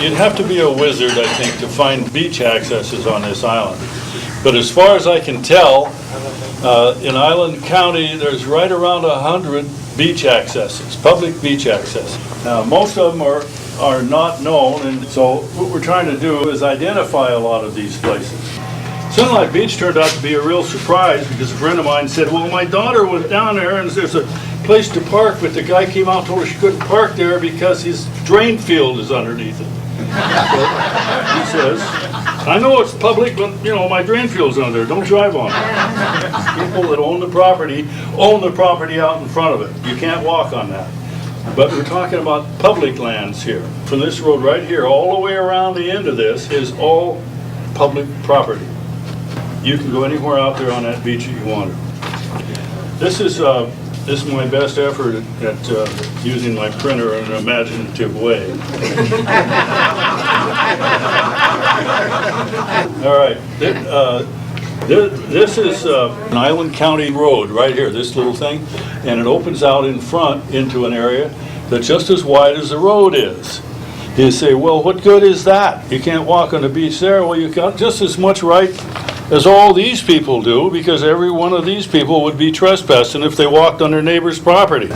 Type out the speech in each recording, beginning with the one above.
you'd have to be a wizard, I think, to find beach accesses on this island. But as far as I can tell, in Island County, there's right around 100 beach accesses, public beach access. Now, most of them are not known, and so what we're trying to do is identify a lot of these places. Sunlight Beach turned out to be a real surprise because a friend of mine said, well, my daughter was down there and there's a place to park, but the guy came out and told her she couldn't park there because his drain field is underneath it. So he says, I know it's public, but you know, my drain field's under there, don't drive on it. People that own the property out in front of it. You can't walk on that. But we're talking about public lands here. From this road right here, all the way around the end of this is all public property. You can go anywhere out there on that beach that you want to. This is my best effort at using my printer in an imaginative way. All right. This is an Island County road right here, this little thing, and it opens out in front into an area that's just as wide as the road is. You say, well, what good is that? You can't walk on the beach there. Well, you've got just as much right as all these people do, because every one of these people would be trespassing if they walked on their neighbor's property.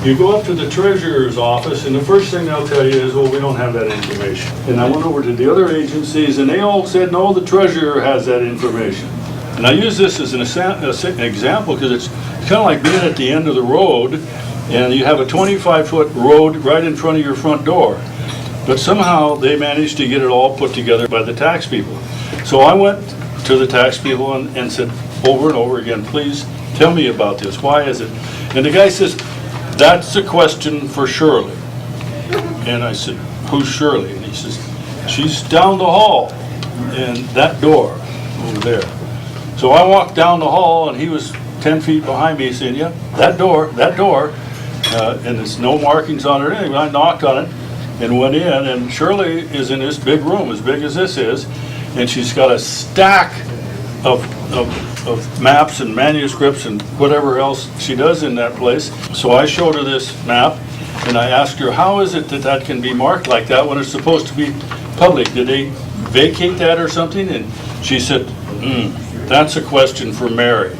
You go up to the treasurer's office, and the first thing they'll tell you is, well, we don't have that information. And I went over to the other agencies, and they all said, no, the treasurer has that information. And I use this as an example because it's kind of like being at the end of the road, and you have a 25-foot road right in front of your front door. But somehow they managed to get it all put together by the tax people. So I went to the tax people and said over and over again, please tell me about this. Why is it? And the guy says, that's a question for Shirley. And I said, who's Shirley? And he says, she's down the hall and that door over there. So I walked down the hall and he was 10 feet behind me saying, yeah, that door, and there's no markings on it or anything. I knocked on it and went in, and Shirley is in this big room, as big as this is, and she's got a stack of maps and manuscripts and whatever else she does in that place. So I showed her this map, and I asked her, how is it that that can be marked like that when it's supposed to be public? Did they vacate that or something? And she said, that's a question for Mary.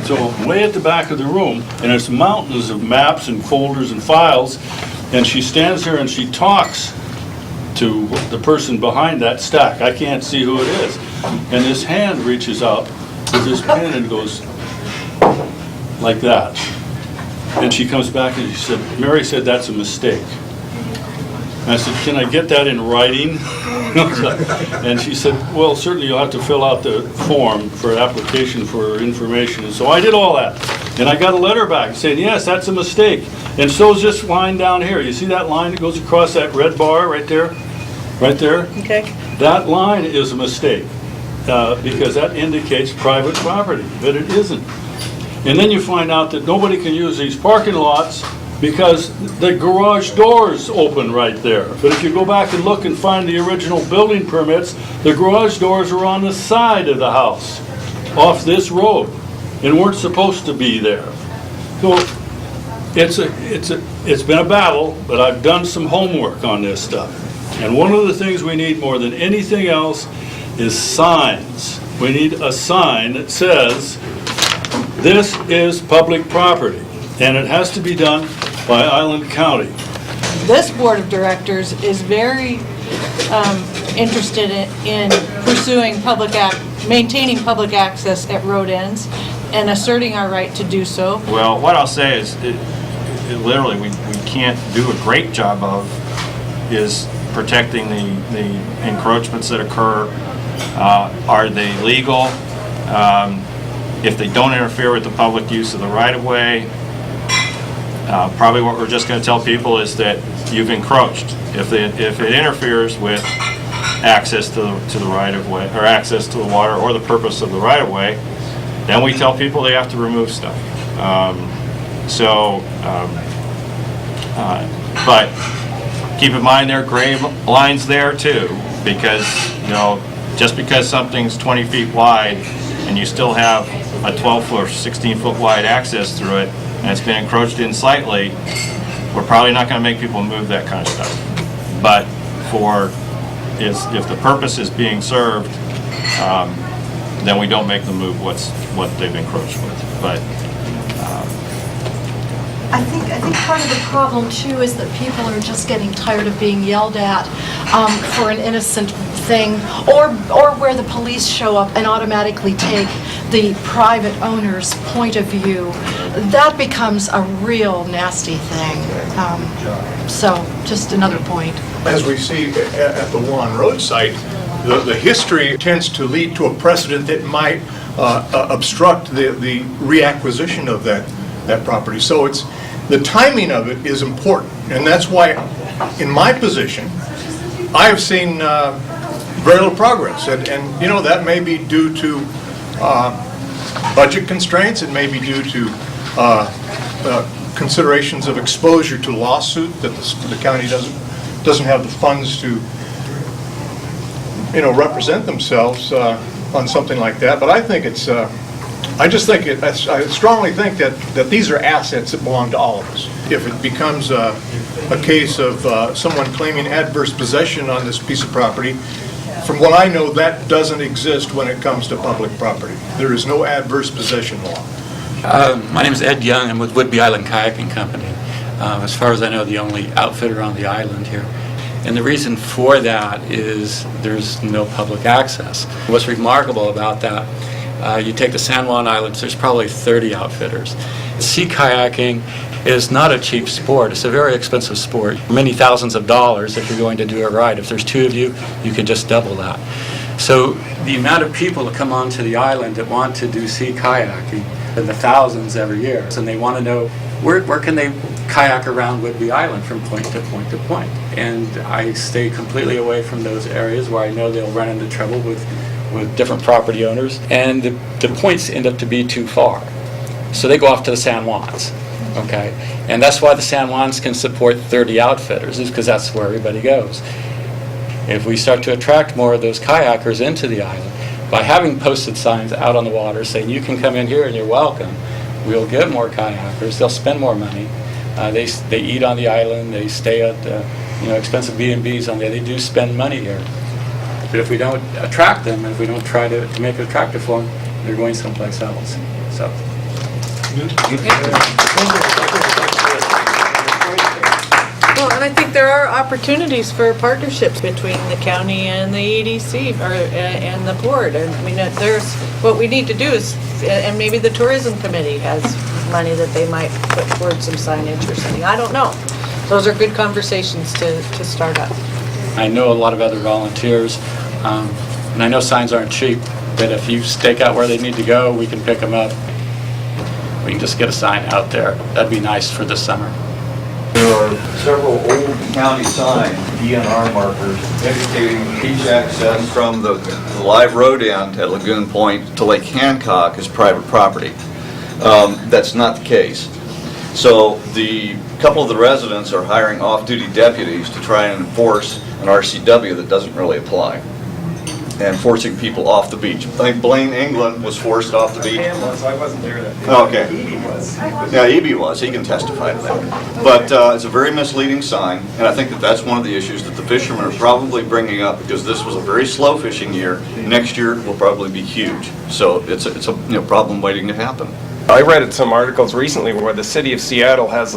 So way at the back of the room, and it's mountains of maps and folders and files, and she stands there and she talks to the person behind that stack. I can't see who it is. And this hand reaches out with this pen and goes like that. And she comes back and she said, Mary said that's a mistake. And I said, can I get that in writing? And she said, well, certainly you'll have to fill out the form for application for information. And so I did all that. And I got a letter back saying, yes, that's a mistake. And so's this line down here. You see that line that goes across that red bar right there? Right there? Okay. That line is a mistake because that indicates private property, but it isn't. And then you find out that nobody can use these parking lots because the garage doors open right there. But if you go back and look and find the original building permits, the garage doors are on the side of the house, off this road, and weren't supposed to be there. So it's been a battle, but I've done some homework on this stuff. And one of the things we need more than anything else is signs. We need a sign that says, this is public property, and it has to be done by Island County. This board of directors is very interested in pursuing maintaining public access at road ends and asserting our right to do so. Well, what I'll say is, literally, we can't do a great job of is protecting the encroachments that occur. Are they legal? If they don't interfere with the public use of the right-of-way, probably what we're just going to tell people is that you've encroached. If it interferes with access to the right-of-way, or access to the water, or the purpose of the right-of-way, then we tell people they have to remove stuff. But keep in mind there are gray lines there too, because just because something's 20 feet wide and you still have a 12-foot or 16-foot wide access through it, and it's been encroached in slightly, we're probably not going to make people move that kind of stuff. But if the purpose is being served, then we don't make them move what they've encroached with. But I think part of the problem too is that people are just getting tired of being yelled at for an innocent thing, or where the police show up and automatically take the private owner's point of view. That becomes a real nasty thing. So just another point. As we see at the Juan Road site, the history tends to lead to a precedent that might obstruct the reacquisition of that property. So the timing of it is important, and that's why, in my position, I have seen very little progress, and you know, that may be due to budget constraints. It may be due to considerations of exposure to lawsuit, that the county doesn't have the funds to, you know, represent themselves on something like that. But I think it's I strongly think that these are assets that belong to all of us. If it becomes a case of someone claiming adverse possession on this piece of property, from what I know, that doesn't exist when it comes to public property. There is no adverse possession law. My name is Ed Young. I'm with Whidbey Island Kayaking Company. As far as I know, the only outfitter on the island here. And the reason for that is there's no public access. What's remarkable about that, you take the San Juan Islands, there's probably 30 outfitters. Sea kayaking is not a cheap sport. It's a very expensive sport. Many thousands of dollars if you're going to do it right. If there's two of you, you can just double that. So the amount of people that come onto the island that want to do sea kayaking, in the thousands every year, and they want to know where can they kayak around Whidbey Island from point to point to point. And I stay completely away from those areas where I know they'll run into trouble with different property owners, and the points end up to be too far. So they go off to the San Juans, okay? And that's why the San Juans can support 30 outfitters, is because that's where everybody goes. If we start to attract more of those kayakers into the island, by having posted signs out on the water saying you can come in here and you're welcome, we'll get more kayakers, they'll spend more money, they eat on the island, they stay at expensive B&Bs on there, they do spend money here. But if we don't attract them, and if we don't try to make it attractive for them, they're going someplace else. So. Well, and I think there are opportunities for partnerships between the county and the EDC and the board. And I mean, there's what we need to do is, and maybe the tourism committee has money that they might put towards some signage or something. I don't know. Those are good conversations to start up. I know a lot of other volunteers, and I know signs aren't cheap, but if you stake out where they need to go, we can pick them up. We can just get a sign out there. That'd be nice for this summer. There are several old county signs, DNR markers, indicating beach access from the live road end at Lagoon Point to Lake Hancock is private property. That's not the case. So a couple of the residents are hiring off-duty deputies to try and enforce an RCW that doesn't really apply, and forcing people off the beach. I think Blaine England was forced off the beach. I wasn't there that day. Okay. Edie was. Yeah, EB was. He can testify to that. But it's a very misleading sign, and I think that's one of the issues that the fishermen are probably bringing up, because this was a very slow fishing year. Next year will probably be huge. So it's a problem waiting to happen. I read some articles recently where the city of Seattle has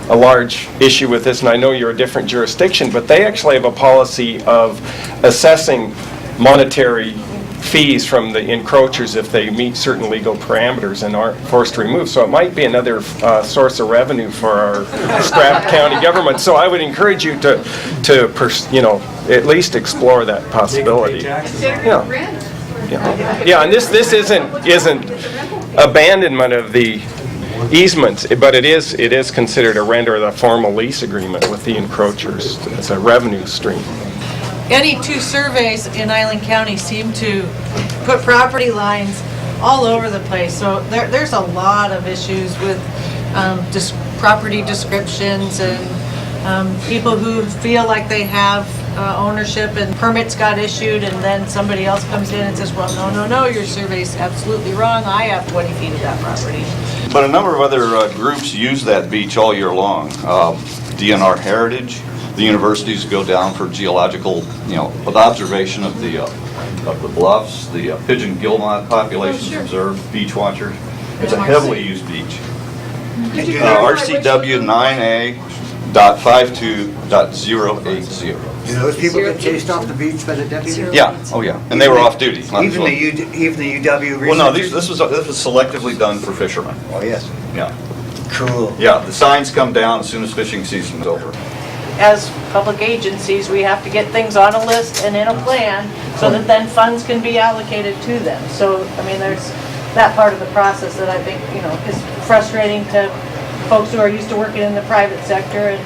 a large issue with this, and I know you're a different jurisdiction, but they actually have a policy of assessing monetary fees from the encroachers if they meet certain legal parameters and aren't forced to remove. So it might be another source of revenue for our strapped county government. So I would encourage you to at least explore that possibility. Yeah. Yeah, and this isn't abandonment of the easements, but it is considered a rent or the formal lease agreement with the encroachers as a revenue stream. Any two surveys in Island County seem to put property lines all over the place. So there's a lot of issues with property descriptions and people who feel like they have ownership and permits got issued, and then somebody else comes in and says, well, no, your survey's absolutely wrong. I have 20 feet of that property. But a number of other groups use that beach all year long. DNR Heritage, the universities go down for geological, with observation of the bluffs, the pigeon guillemot populations observed, beach watchers. It's a heavily used beach. RCW 9A.52.080. Do those people get chased off the beach by the deputy? Yeah, oh yeah, and they were off duty. Even the UW researchers? Well, no, this was selectively done for fishermen. Oh, yes. Yeah, Cool. yeah, the signs come down as soon as fishing season's over. As public agencies, we have to get things on a list and in a plan so that then funds can be allocated to them. So, I mean, there's that part of the process that I think, is frustrating to folks who are used to working in the private sector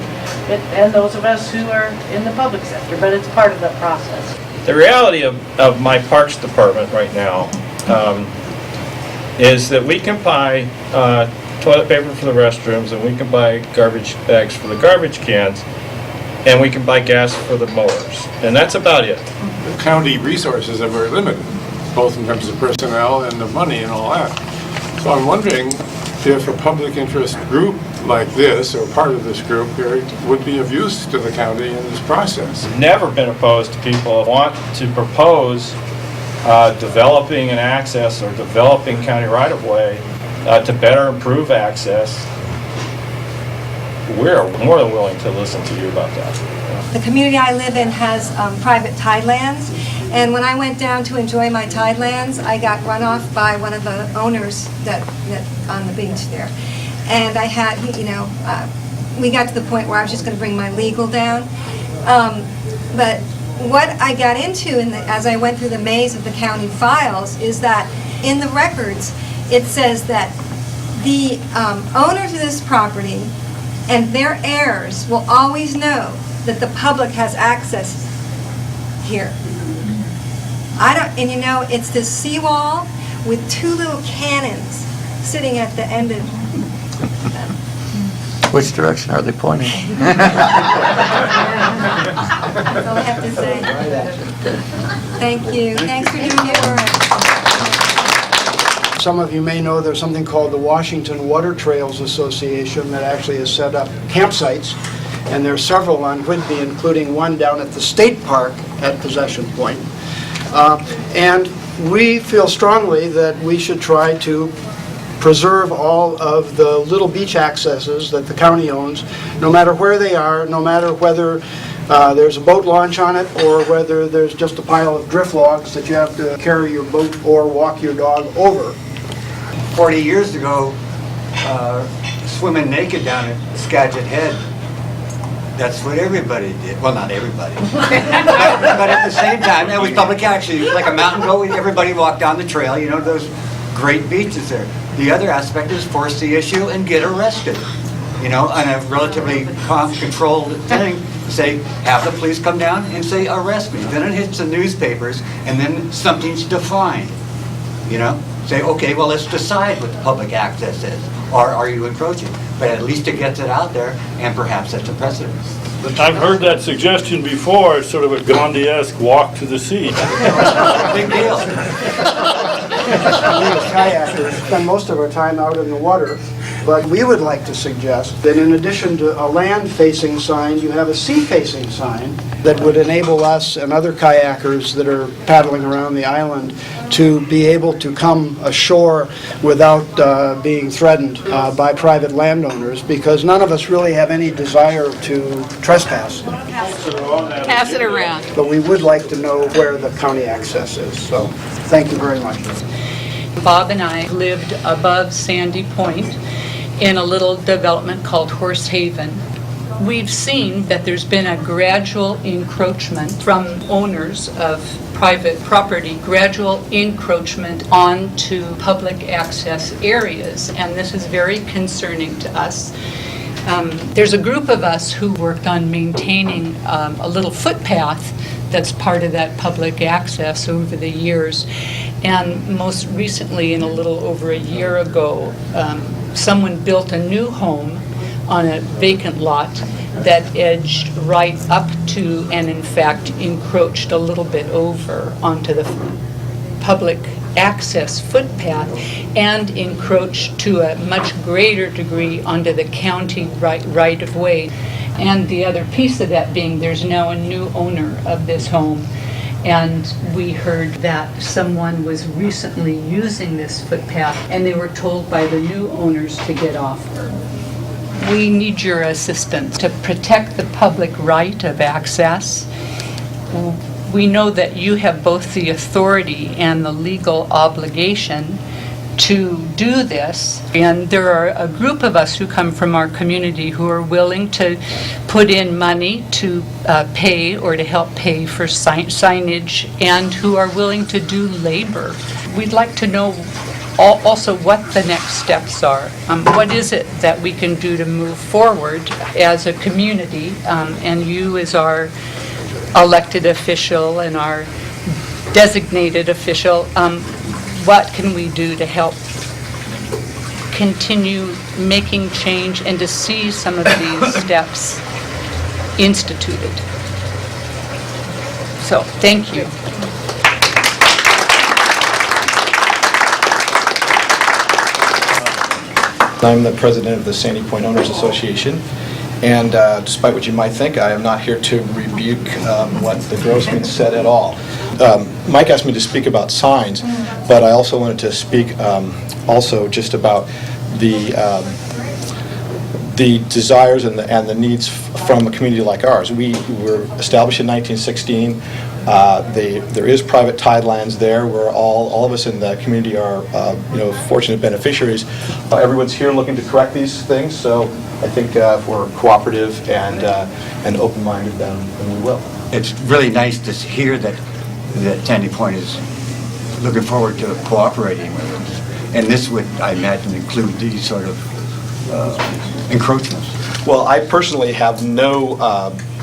and those of us who are in the public sector, but it's part of the process. The reality of my Parks Department right now is that we can buy toilet paper for the restrooms, and we can buy garbage bags for the garbage cans, and we can buy gas for the mowers, and that's about it. The county resources are very limited, both in terms of personnel and the money and all that. So I'm wondering if a public interest group like this, or part of this group here, would be of use to the county in this process. Never been opposed to people who want to propose developing an access or developing county right-of-way to better improve access. We're more than willing to listen to you about that. The community I live in has private tidelands, and when I went down to enjoy my tidelands, I got run off by one of the owners that on the beach there. And I had, we got to the point where I was just going to bring my legal down. But what I got into as I went through the maze of the county files is that in the records, it says that the owners of this property and their heirs will always know that the public has access here. It's this seawall with two little cannons sitting at the end of them. Which direction are they pointing? That's all I have to say. Thank you. Thanks for doing your work. Some of you may know there's something called the Washington Water Trails Association that actually has set up campsites, and there are several on Whidbey, including one down at the State Park at Possession Point. And we feel strongly that we should try to preserve all of the little beach accesses that the county owns, no matter where they are, no matter whether there's a boat launch on it or whether there's just a pile of drift logs that you have to carry your boat or walk your dog over. 40 years ago, swimming naked down at Skagit Head, that's what everybody did. Well, not everybody. But at the same time, it was public action. Like a mountain goat, everybody walked down the trail, those great beaches there. The other aspect is force the issue and get arrested. On a relatively controlled thing, say, have the police come down and say, arrest me. Then it hits the newspapers, and then something's defined. Say, okay, well, let's decide what the public access is. Or are you encroaching? But at least it gets it out there, and perhaps that's a precedent. I've heard that suggestion before. It's sort of a Gandhi-esque walk to the sea. Big deal. We as kayakers spend most of our time out in the water, but we would like to suggest that in addition to a land-facing sign, you have a sea-facing sign that would enable us and other kayakers that are paddling around the island to be able to come ashore without being threatened by private landowners, because none of us really have any desire to trespass. Pass it around. But we would like to know where the county access is, so thank you very much. Bob and I lived above Sandy Point in a little development called Horse Haven. We've seen that there's been a gradual encroachment from owners of private property, gradual encroachment onto public access areas, and this is very concerning to us. There's a group of us who worked on maintaining a little footpath that's part of that public access over the years. And most recently, in a little over a year ago, someone built a new home on a vacant lot that edged right up to and in fact encroached a little bit over onto the public access footpath and encroached to a much greater degree onto the county right of way. And the other piece of that being there's now a new owner of this home. And we heard that someone was recently using this footpath and they were told by the new owners to get off. We need your assistance to protect the public right of access. We know that you have both the authority and the legal obligation to do this, and there are a group of us who come from our community who are willing to put in money to pay or to help pay for signage and who are willing to do labor. We'd like to know also what the next steps are. What is it that we can do to move forward as a community, and you as our elected official and our designated official, what can we do to help continue making change and to see some of these steps instituted? So, thank you. I'm the president of the Sandy Point Owners Association, and despite what you might think, I am not here to rebuke what the Grossman said at all. Mike asked me to speak about signs, but I also wanted to speak also just about the desires and the needs from a community like ours. We were established in 1916. There is private tidelands there where all of us in the community are fortunate beneficiaries. Everyone's here looking to correct these things, so I think if we're cooperative and open-minded, then we will. It's really nice to hear that Sandy Point is looking forward to cooperating with us. And this would, I imagine, include these sort of encroachments. Well, I personally have no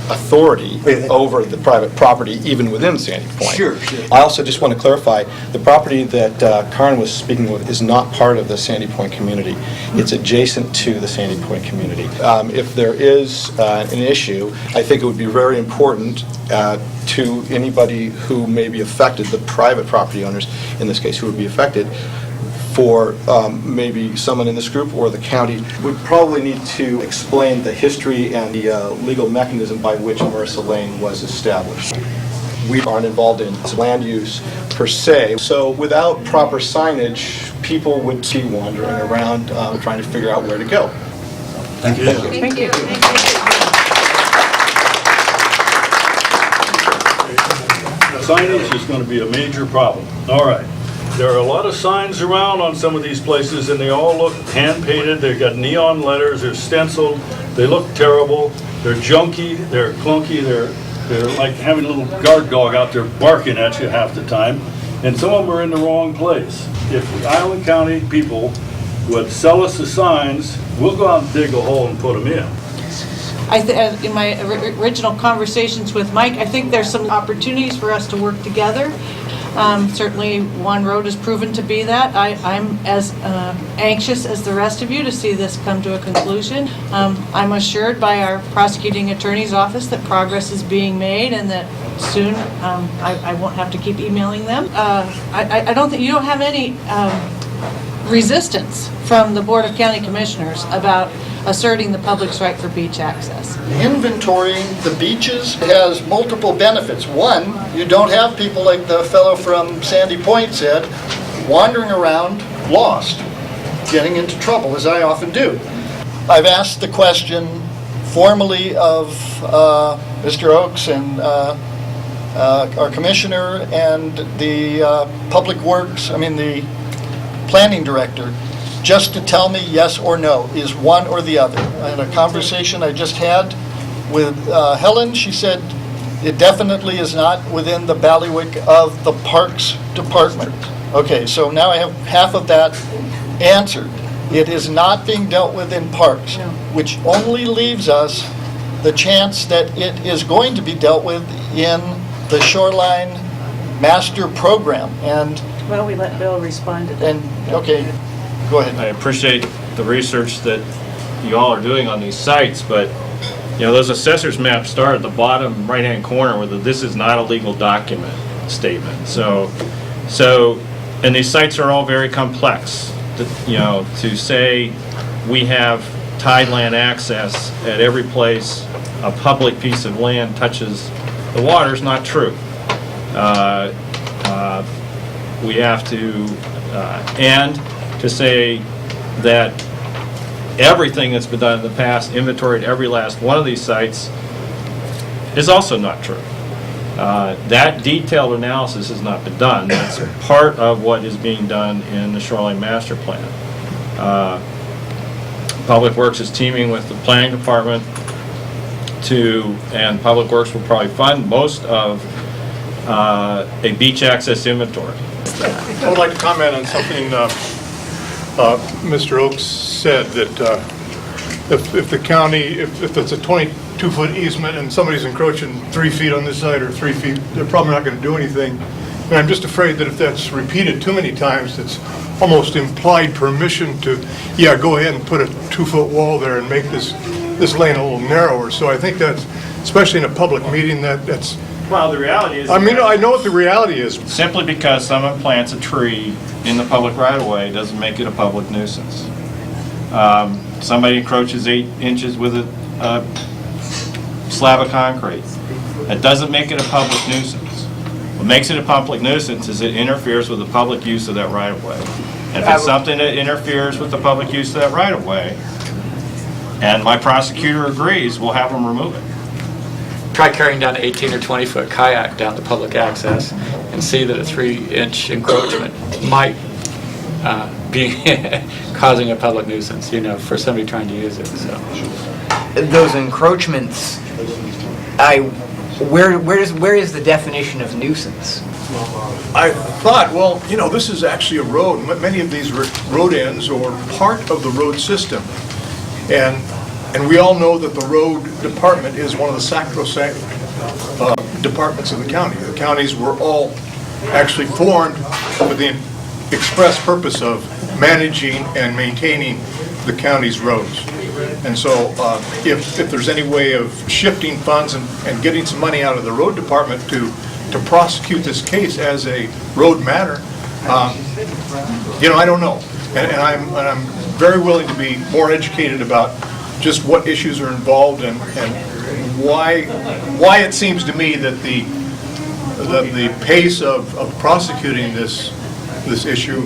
authority over the private property, even within Sandy Point. Sure. I also just want to clarify, the property that Karen was speaking with is not part of the Sandy Point community. It's adjacent to the Sandy Point community. If there is an issue, I think it would be very important to anybody who may be affected, the private property owners in this case who would be affected, for maybe someone in this group or the county would probably need to explain the history and the legal mechanism by which Marissa Lane was established. We aren't involved in land use per se, so without proper signage, people would be wandering around trying to figure out where to go. Thank you. Thank you. Signage is going to be a major problem. All right. There are a lot of signs around on some of these places, and they all look hand-painted. They've got neon letters. They're stenciled. They look terrible. They're junky. They're clunky. They're like having a little guard dog out there barking at you half the time. And some of them are in the wrong place. If the Island County people would sell us the signs, we'll go out and dig a hole and put them in. In my original conversations with Mike, I think there's some opportunities for us to work together. Certainly, one road has proven to be that. I'm as anxious as the rest of you to see this come to a conclusion. I'm assured by our prosecuting attorney's office that progress is being made and that soon I won't have to keep emailing them. I don't think you don't have any resistance from the Board of County Commissioners about asserting the public's right for beach access. Inventorying the beaches has multiple benefits. One, you don't have people like the fellow from Sandy Point said, wandering around lost, getting into trouble, as I often do. I've asked the question formally of Mr. Oakes and our commissioner and the public works, the planning director, just to tell me yes or no, is one or the other. In a conversation I just had with Helen, she said it definitely is not within the bailiwick of the Parks Department. Okay, so now I have half of that answered. It is not being dealt with in Parks, which only leaves us the chance that it is going to be dealt with in the Shoreline Master Program. And Well, we let Bill respond to that. okay, go ahead. I appreciate the research that you all are doing on these sites, but those assessor's maps start at the bottom right-hand corner where this is not a legal document statement. So, and these sites are all very complex. To say we have tideland access at every place a public piece of land touches the water is not true. We have to, and to say that everything that's been done in the past, inventoried every last one of these sites, is also not true. That detailed analysis has not been done. That's part of what is being done in the Shoreline Master Plan. Public Works is teaming with the Planning Department and Public Works will probably fund most of a beach access inventory. I would like to comment on something Mr. Oakes said, that if the county, if it's a 22-foot easement and somebody's encroaching 3 feet on this side or 3 feet, they're probably not going to do anything. And I'm just afraid that if that's repeated too many times, it's almost implied permission to, yeah, go ahead and put a 2-foot wall there and make this lane a little narrower. So I think that's, especially in a public meeting, that's... Well, the reality is... I mean, I know what the reality is. Simply because someone plants a tree in the public right-of-way doesn't make it a public nuisance. Somebody encroaches 8 inches with a slab of concrete. That doesn't make it a public nuisance. What makes it a public nuisance is it interferes with the public use of that right-of-way. And if it's something that interferes with the public use of that right-of-way, and my prosecutor agrees, we'll have them remove it. Try carrying down an 18 or 20-foot kayak down to public access and see that a 3-inch encroachment might be causing a public nuisance, for somebody trying to use it. So those encroachments, where is the definition of nuisance? I thought, well, this is actually a road. Many of these road ends or part of the road system. And we all know that the road department is one of the sacrosanct departments of the county. The counties were all actually formed with the express purpose of managing and maintaining the county's roads. And so if there's any way of shifting funds and getting some money out of the road department to prosecute this case as a road matter, I don't know. And I'm very willing to be more educated about just what issues are involved and why it seems to me that the pace of prosecuting this issue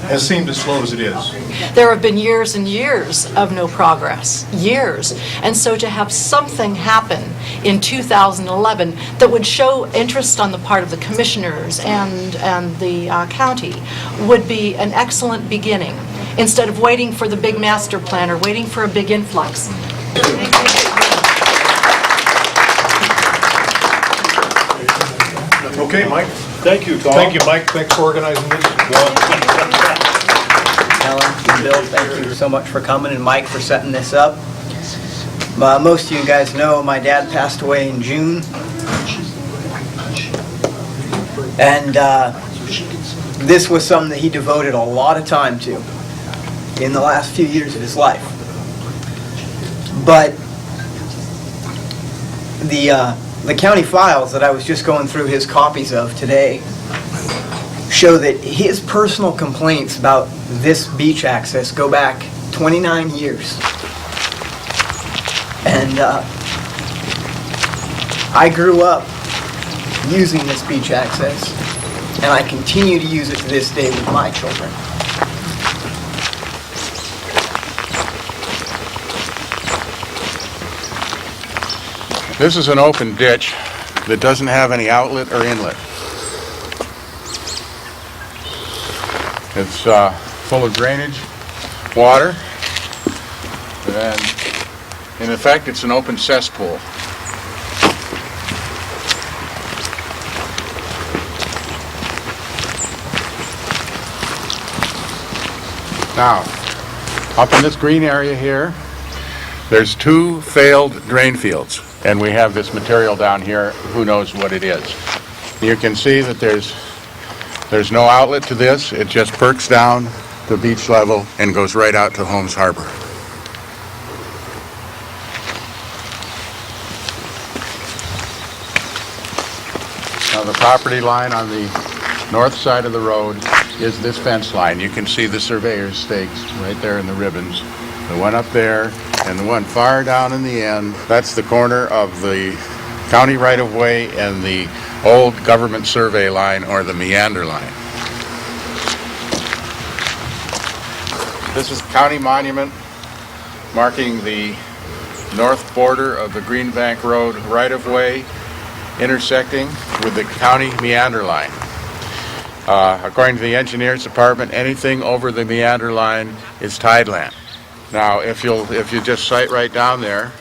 has seemed as slow as it is. There have been years and years of no progress, years. And so to have something happen in 2011 that would show interest on the part of the commissioners and the county would be an excellent beginning, instead of waiting for the big master plan or waiting for a big influx. Okay, Mike? Thank you, Tom. Thank you, Mike. Thanks for organizing this. Helen and Bill, thank you so much for coming, and Mike for setting this up. Most of you guys know my dad passed away in June. And this was something that he devoted a lot of time to in the last few years of his life. But the county files that I was just going through his copies of today show that his personal complaints about this beach access go back 29 years. And I grew up using this beach access, and I continue to use it to this day with my children. This is an open ditch that doesn't have any outlet or inlet. It's full of drainage, water, and in effect it's an open cesspool. Now, up in this green area here, there's 2 failed drain fields, and we have this material down here. Who knows what it is? You can see that there's no outlet to this. It just perks down to beach level and goes right out to Holmes Harbor. Now, the property line on the north side of the road is this fence line. You can see the surveyor's stakes right there in the ribbons. the one up there, and the one far down in the end. That's the corner of the county right-of-way and the old government survey line, or the meander line. This is a county monument marking the north border of the Greenbank Road right-of-way, intersecting with the county meander line. According to the engineer's department, anything over the meander line is tideland. Now, if you just sight right down there,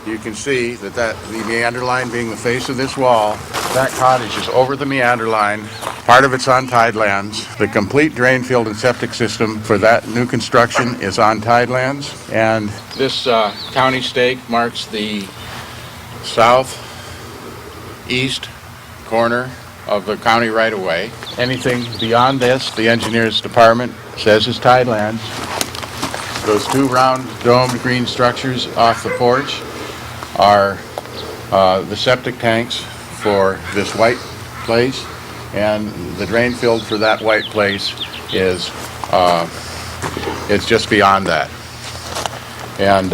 you can see that the meander line being the face of this wall, that cottage is over the meander line. Part of it's on tidelands. The complete drain field and septic system for that new construction is on tidelands. And this county stake marks the southeast corner of the county right-of-way. Anything beyond this, the engineer's department says is tidelands. Those two round domed green structures off the porch are the septic tanks for this white place, and the drain field for that white place is it's just beyond that. And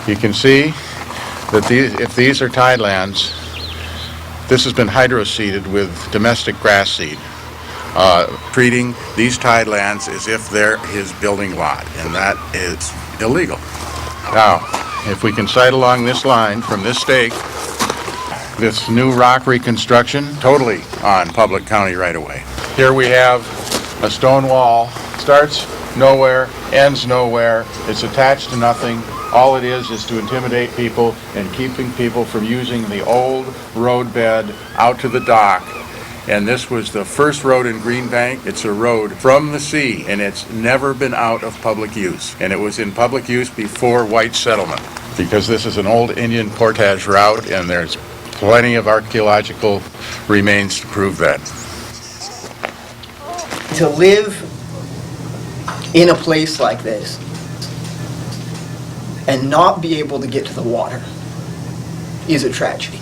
you can see that if these are tidelands, this has been hydroseeded with domestic grass seed, treating these tidelands as if they're his building lot, and that is illegal. Now, if we can sight along this line from this stake, this new rock reconstruction, totally on public county right-of-way. Here we have a stone wall, starts nowhere, ends nowhere, it's attached to nothing. All it is to intimidate people and keeping people from using the old road bed out to the dock. And this was the first road in Greenbank. It's a road from the sea, and it's never been out of public use. And it was in public use before white settlement, because this is an old Indian portage route, and there's plenty of archaeological remains to prove that. To live in a place like this and not be able to get to the water is a tragedy.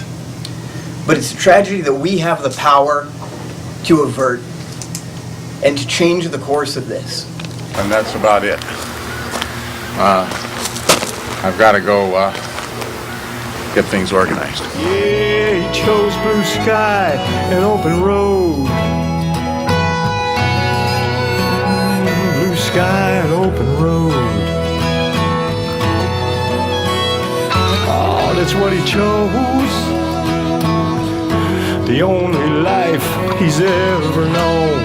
But it's a tragedy that we have the power to avert and to change the course of this. And that's about it. I've got to go get things organized. Yeah, he chose blue sky and open road. Blue sky and open road. Oh, that's what he chose. The only life he's ever known.